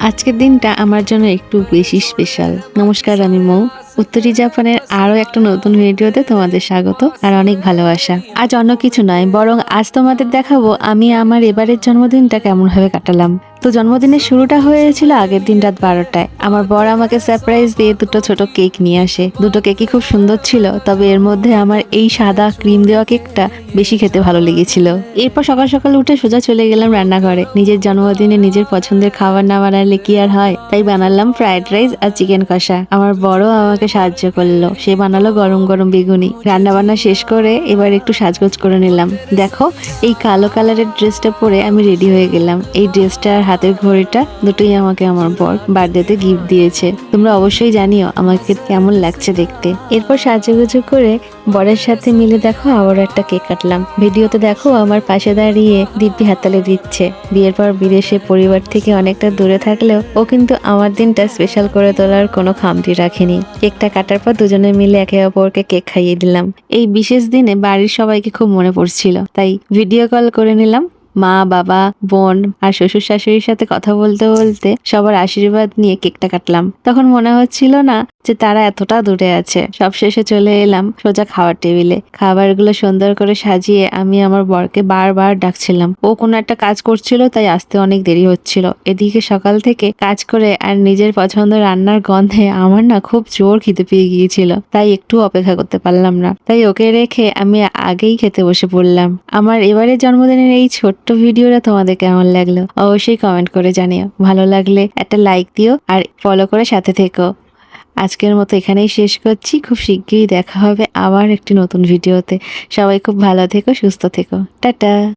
আজকের দিনটা আমার জন্য একটু বেশি স্পেশাল। নমস্কার, আমি মৌ। উত্তরী জাপানের আরো একটা নতুন ভিডিওতে তোমাদের স্বাগত আর অনেক ভালোবাসা। আজ অন্য কিছু নয়, বরং আজ তোমাদের দেখাবো আমি আমার এবারের জন্মদিনটা কেমন ভাবে কাটালাম। তো জন্মদিনের শুরুটা হয়েছিল আগের দিন রাত 12টায়। আমার বর আমাকে সারপ্রাইজ দিয়ে দুটো ছোট কেক নিয়ে আসে। দুটো কেকই খুব সুন্দর ছিল, তবে এর মধ্যে আমার এই সাদা ক্রিম দেওয়া কেকটা বেশি খেতে ভালো লেগেছিল। এরপর সকাল সকাল উঠে সোজা চলে গেলাম রান্নাঘরে। নিজের জন্মদিনে নিজের পছন্দের খাবার না বানালে কি আর হয়, তাই বানালাম ফ্রাইড রাইস আর চিকেন কষা। আমার বড় আমাকে সাহায্য করলো, সে বানালো গরম গরম বেগুনি। রান্না বান্না শেষ করে এবার একটু সাজগোজ করে নিলাম। দেখো, এই কালো কালারের ড্রেসটা পরে আমি রেডি হয়ে গেলাম। এই ড্রেসটা আর হাতের ঘড়িটা দুটোই আমাকে আমার বর বার্থডেতে গিফট দিয়েছে। তোমরা অবশ্যই জানিও আমাকে কেমন লাগছে দেখতে। এরপর সাজুগুজু করে বরের সাথে মিলে দেখো আবার একটা কেক কাটলাম। ভিডিওতে দেখো আমার পাশে দাঁড়িয়ে দিব্যি হাততালি দিচ্ছে। বিয়ের পর বিদেশে পরিবার থেকে অনেকটা দূরে থাকলেও ও কিন্তু আমার দিনটা স্পেশাল করে তোলার কোনো খামতি রাখেনি। কেকটা কাটার পর দুজনে মিলে একে অপরকে কেক খাইয়ে দিলাম। এই বিশেষ দিনে বাড়ির সবাইকে খুব মনে পড়ছিল, তাই ভিডিও কল করে নিলাম। মা, বাবা, বোন আর শ্বশুর শাশুড়ির সাথে কথা বলতে বলতে সবার আশীর্বাদ নিয়ে কেকটা কাটলাম। তখন মনে হচ্ছিল না যে তারা এতটা দূরে আছে। সব শেষে চলে এলাম সোজা খাওয়ার টেবিলে। খাবারগুলো সুন্দর করে সাজিয়ে আমি আমার বরকে বারবার ডাকছিলাম। ও কোনো একটা কাজ করছিল, তাই আসতে অনেক দেরি হচ্ছিল। এদিকে সকাল থেকে কাজ করে আর নিজের পছন্দ রান্নার গন্ধে আমার না খুব জোর খিদে পেয়ে গিয়েছিল, তাই একটু অপেক্ষা করতে পারলাম না। তাই ওকে রেখে আমি আগেই খেতে বসে পড়লাম। আমার এবারের জন্মদিনের এই ছোট্ট ভিডিওটা তোমাদের কেমন লাগলো অবশ্যই কমেন্ট করে জানিও। ভালো লাগলে একটা লাইক দিও আর ফলো করে সাথে থেকো। আজকের মতো এখানেই শেষ করছি। খুব শিগগিরই দেখা হবে আবার একটি নতুন ভিডিওতে। সবাই খুব ভালো থেকো, সুস্থ থেকো। টাটা।